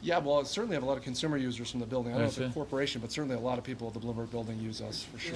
Yeah, well, I certainly have a lot of consumer users from the building. I don't know if I it's a see. corporation, but certainly a lot of people at the Bloomberg building use us for sure.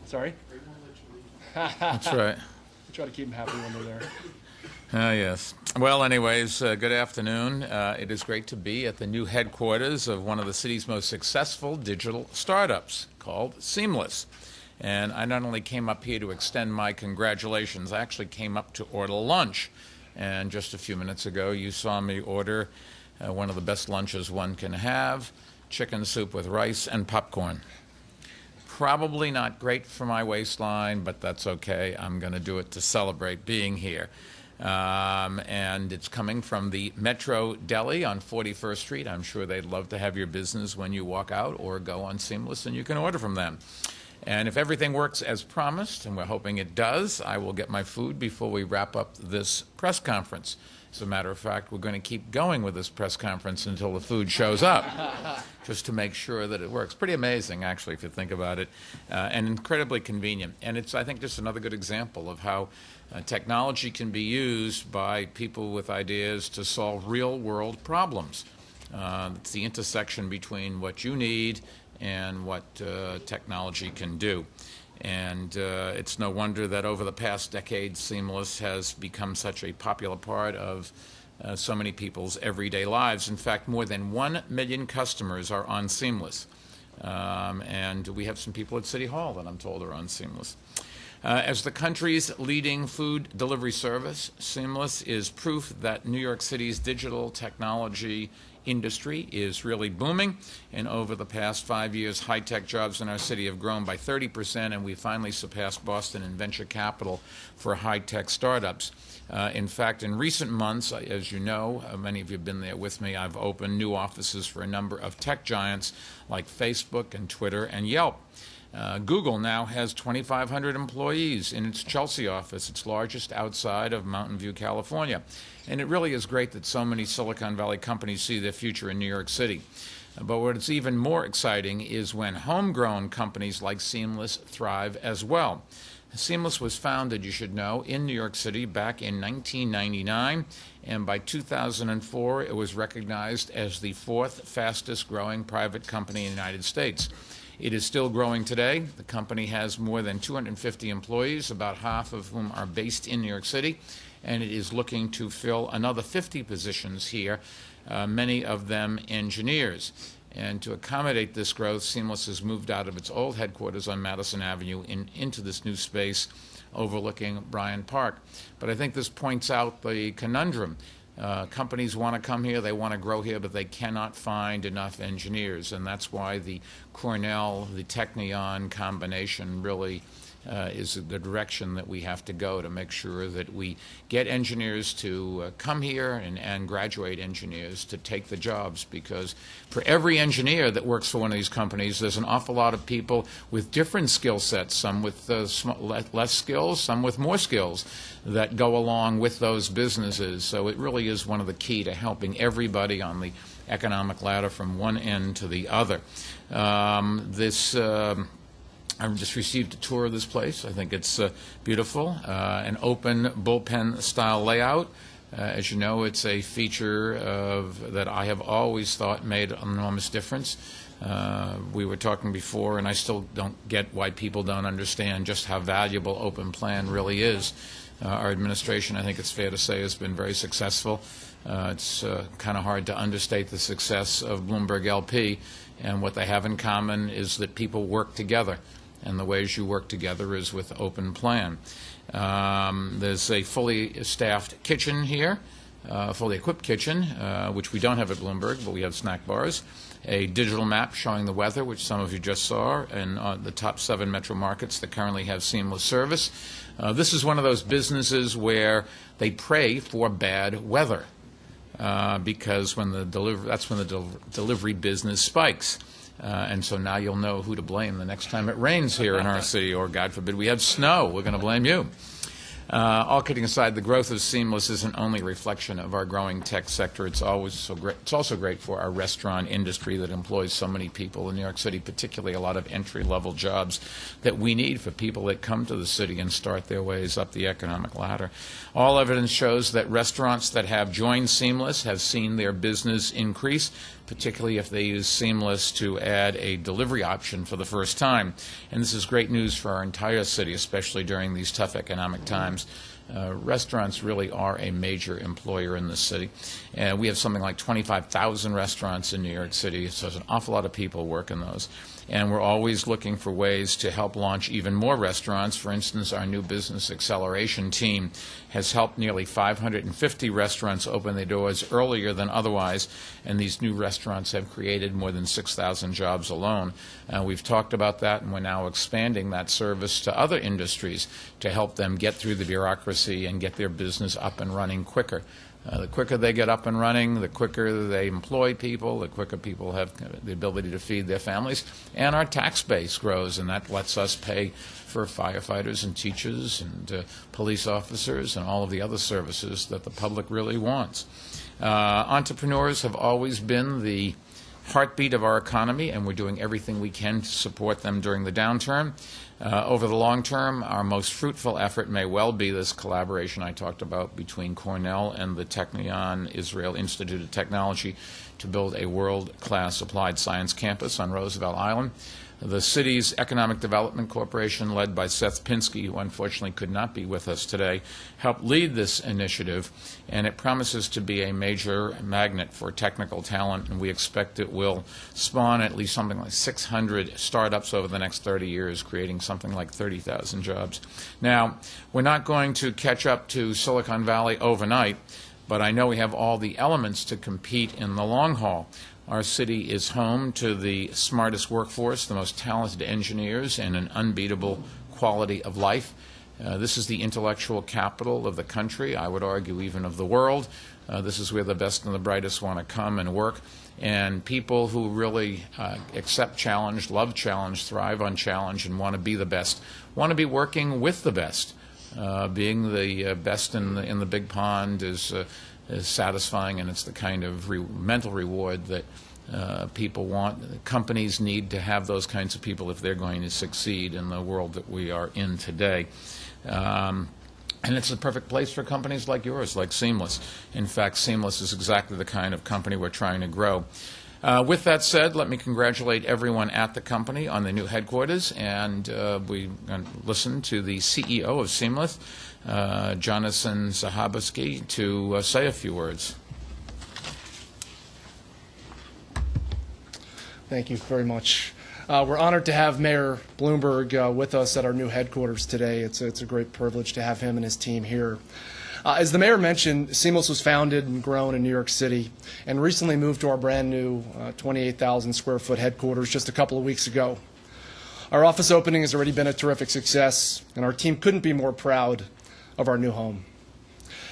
Sorry? That's right. We try to keep them happy when they're there. Yes. Well, anyways, good afternoon. It is great to be at the new headquarters of one of the city's most successful digital startups called Seamless. And I not only came up here to extend my congratulations, I actually came up to order lunch. And just a few minutes ago, you saw me order one of the best lunches one can have, chicken soup with rice and popcorn. Probably not great for my waistline, but that's okay. I'm going to do it to celebrate being here. And it's coming from the Metro Deli on 41st Street. I'm sure they'd love to have your business when you walk out or go on Seamless, and you can order from them. And if everything works as promised, and we're hoping it does, I will get my food before we wrap up this press conference. As a matter of fact, we're going to keep going with this press conference until the food shows up, just to make sure that it works. Pretty amazing, actually, if you think about it, and incredibly convenient. And it's, I think, just another good example of how technology can be used by people with ideas to solve real-world problems. It's the intersection between what you need and what technology can do. And it's no wonder that over the past decade, Seamless has become such a popular part of so many people's everyday lives. In fact, more than 1 million customers are on Seamless. And we have some people at City Hall that I'm told are on Seamless. As the country's leading food delivery service, Seamless is proof that New York City's digital technology industry is really booming, and over the past 5 years, high-tech jobs in our city have grown by 30%, and we finally surpassed Boston in venture capital for high-tech startups. In fact, in recent months, as you know, many of you have been there with me, I've opened new offices for a number of tech giants like Facebook and Twitter and Yelp. Google now has 2,500 employees in its Chelsea office, its largest outside of Mountain View, California. And it really is great that so many Silicon Valley companies see their future in New York City. But what's even more exciting is when homegrown companies like Seamless thrive as well. Seamless was founded, you should know, in New York City back in 1999, and by 2004 it was recognized as the 4th fastest growing private company in the United States. It is still growing today. The company has more than 250 employees, about half of whom are based in New York City, and it is looking to fill another 50 positions here, many of them engineers. And to accommodate this growth, Seamless has moved out of its old headquarters on Madison Avenue into this new space overlooking Bryant Park. But I think this points out the conundrum. Companies want to come here, they want to grow here, but they cannot find enough engineers. And that's why the Cornell, the Technion combination really is the direction that we have to go to make sure that we get engineers to come here and graduate engineers to take the jobs, because for every engineer that works for one of these companies, there's an awful lot of people with different skill sets, some with less skills, some with more skills that go along with those businesses. So it really is one of the key to helping everybody on the economic ladder from one end to the other. I've just received a tour of this place. I think it's beautiful, an open bullpen-style layout. As you know, it's a feature that I have always thought made an enormous difference. We were talking before, and I still don't get why people don't understand just how valuable open plan really is. Our administration, I think it's fair to say, has been very successful. It's kind of hard to understate the success of Bloomberg LP, and what they have in common is that people work together. And the ways you work together is with open plan. There's a fully staffed kitchen here, fully equipped kitchen, which we don't have at Bloomberg, but we have snack bars. A digital map showing the weather, which some of you just saw, and the top 7 metro markets that currently have Seamless service. This is one of those businesses where they pray for bad weather, because that's when the delivery business spikes. And so now you'll know who to blame the next time it rains here in our city, or God forbid we have snow. We're going to blame you. All kidding aside, the growth of Seamless isn't only a reflection of our growing tech sector. It's also great for our restaurant industry that employs so many people in New York City, particularly a lot of entry-level jobs that we need for people that come to the city and start their ways up the economic ladder. All evidence shows that restaurants that have joined Seamless have seen their business increase, particularly if they use Seamless to add a delivery option for the first time. And this is great news for our entire city, especially during these tough economic times. Restaurants really are a major employer in the city. We have something like 25,000 restaurants in New York City, so there's an awful lot of people work in those. And we're always looking for ways to help launch even more restaurants. For instance, our new business acceleration team has helped nearly 550 restaurants open their doors earlier than otherwise, and these new restaurants have created more than 6,000 jobs alone. We've talked about that, and we're now expanding that service to other industries to help them get through the bureaucracy and get their business up and running quicker. The quicker they get up and running, the quicker they employ people, the quicker people have the ability to feed their families, and our tax base grows, and that lets us pay for firefighters and teachers and police officers and all of the other services that the public really wants. Entrepreneurs have always been the heartbeat of our economy, and we're doing everything we can to support them during the downturn. Over the long term, our most fruitful effort may well be this collaboration I talked about between Cornell and the Technion Israel Institute of Technology to build a world-class applied science campus on Roosevelt Island. The city's Economic Development Corporation, led by Seth Pinsky, who unfortunately could not be with us today, helped lead this initiative, and it promises to be a major magnet for technical talent, and we expect it will spawn at least something like 600 startups over the next 30 years, creating something like 30,000 jobs. Now, we're not going to catch up to Silicon Valley overnight, but I know we have all the elements to compete in the long haul. Our city is home to the smartest workforce, the most talented engineers, and an unbeatable quality of life. This is the intellectual capital of the country, I would argue even of the world. This is where the best and the brightest want to come and work. And people who really accept challenge, love challenge, thrive on challenge, and want to be the best, want to be working with the best. Being the best in the big pond is satisfying, and it's the kind of mental reward that people want. Companies need to have those kinds of people if they're going to succeed in the world that we are in today. And it's a perfect place for companies like yours, like Seamless. In fact, Seamless is exactly the kind of company we're trying to grow. With that said, let me congratulate everyone at the company on the new headquarters, and we're going to listen to the CEO of Seamless, Jonathan Zahabuski, to say a few words. Thank you very much. We're honored to have Mayor Bloomberg with us at our new headquarters today. It's a great privilege to have him and his team here. As the mayor mentioned, Seamless was founded and grown in New York City and recently moved to our brand new 28,000 square foot headquarters just a couple of weeks ago. Our office opening has already been a terrific success, and our team couldn't be more proud of our new home.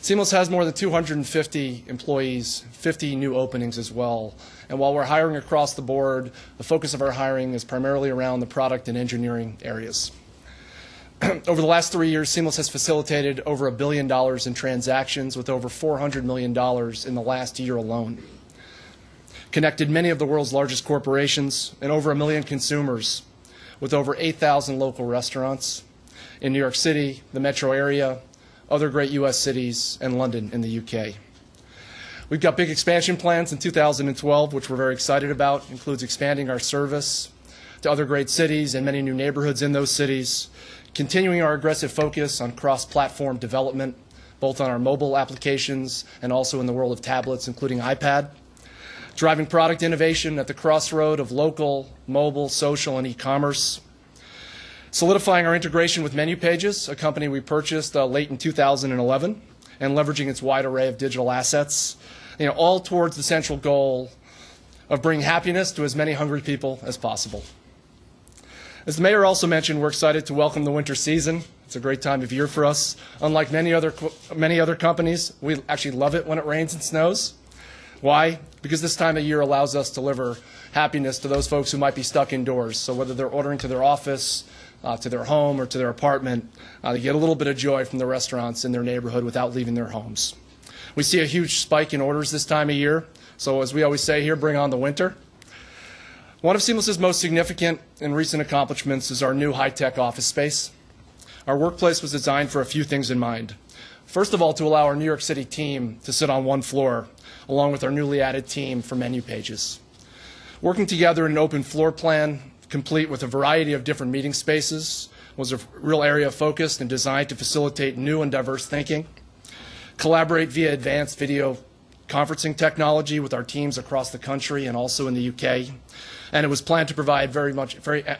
Seamless has more than 250 employees, 50 new openings as well. And while we're hiring across the board, the focus of our hiring is primarily around the product and engineering areas. Over the last 3 years, Seamless has facilitated over $1 billion in transactions with over $400 million in the last year alone. Connected many of the world's largest corporations and over 1 million consumers with over 8,000 local restaurants in New York City, the metro area, other great U.S. cities, and London in the U.K. We've got big expansion plans in 2012, which we're very excited about. It includes expanding our service to other great cities and many new neighborhoods in those cities, continuing our aggressive focus on cross-platform development, both on our mobile applications and also in the world of tablets, including iPad, driving product innovation at the crossroad of local, mobile, social, and e-commerce, solidifying our integration with Menu Pages, a company we purchased late in 2011, and leveraging its wide array of digital assets, all towards the central goal of bringing happiness to as many hungry people as possible. As the mayor also mentioned, we're excited to welcome the winter season. It's a great time of year for us. Unlike many other companies, we actually love it when it rains and snows. Why? Because this time of year allows us to deliver happiness to those folks who might be stuck indoors. So whether they're ordering to their office, to their home or to their apartment, to get a little bit of joy from the restaurants in their neighborhood without leaving their homes. We see a huge spike in orders this time of year, so as we always say here, bring on the winter. One of Seamless's most significant and recent accomplishments is our new high-tech office space. Our workplace was designed for a few things in mind. First of all, to allow our New York City team to sit on one floor, along with our newly added team for menu pages. Working together in an open floor plan, complete with a variety of different meeting spaces, was a real area of focus and designed to facilitate new and diverse thinking. Collaborate via advanced video conferencing technology with our teams across the country and also in the UK. And it was planned to provide very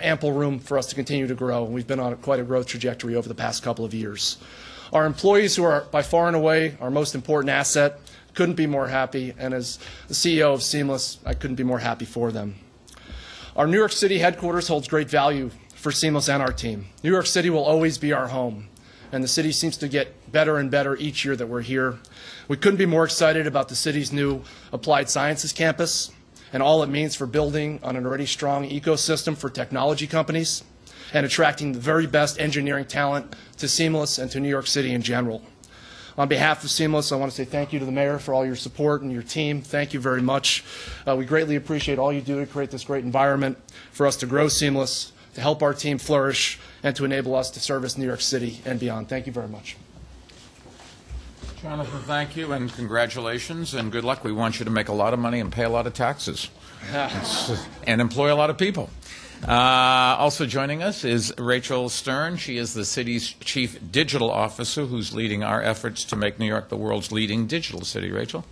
ample room for us to continue to grow. We've been on quite a growth trajectory over the past couple of years. Our employees, who are by far and away our most important asset, couldn't be more happy. And as the CEO of Seamless, I couldn't be more happy for them. Our New York City headquarters holds great value for Seamless and our team. New York City will always be our home. And the city seems to get better and better each year that we're here. We couldn't be more excited about the city's new Applied Sciences campus and all it means for building on an already strong ecosystem for technology companies and attracting the very best engineering talent to Seamless and to New York City in general. On behalf of Seamless, I want to say thank you to the mayor for all your support and your team. Thank you very much. We greatly appreciate all you do to create this great environment for us to grow Seamless, to help our team flourish, and to enable us to service New York City and beyond. Thank you very much. Jonathan, thank you, and congratulations, and good luck. We want you to make a lot of money and pay a lot of taxes and employ a lot of people. Also joining us is Rachel Stern. She is the city's chief digital officer who's leading our efforts to make New York the world's leading digital city. Rachel?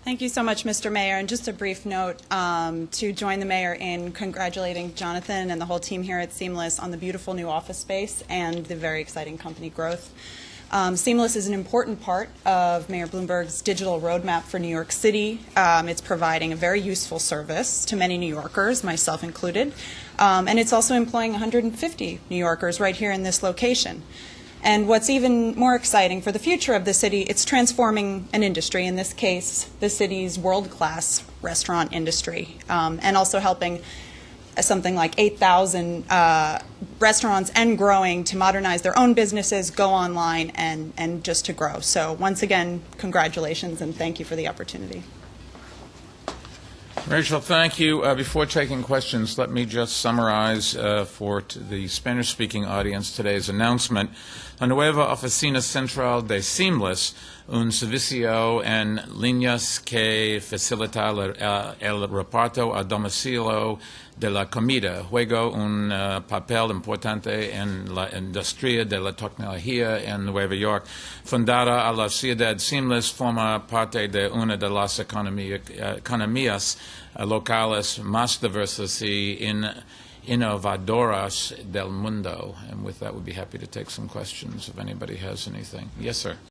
Thank you so much, Mr. Mayor. And just a brief note to join the mayor in congratulating Jonathan and the whole team here at Seamless on the beautiful new office space and the very exciting company growth. Seamless is an important part of Mayor Bloomberg's digital roadmap for New York City. It's providing a very useful service to many New Yorkers, myself included, and it's also employing 150 New Yorkers right here in this location. And what's even more exciting for the future of the city, it's transforming an industry, in this case, the city's world-class restaurant industry, and also helping something like 8,000 restaurants and growing to modernize their own businesses, go online, and just to grow. So once again, congratulations and thank you for the opportunity. Rachel, thank you. Before taking questions, let me just summarize for the Spanish-speaking audience today's announcement. La nueva oficina central de Seamless, un servicio en líneas que facilita el reparto a domicilio de la comida, juega un papel importante en la industria de la tecnología en Nueva York. Fundada a la ciudad, Seamless forma parte de una de las economías locales más diversas y innovadoras del mundo. And with that, we'd be happy to take some questions if anybody has anything. Yes, sir.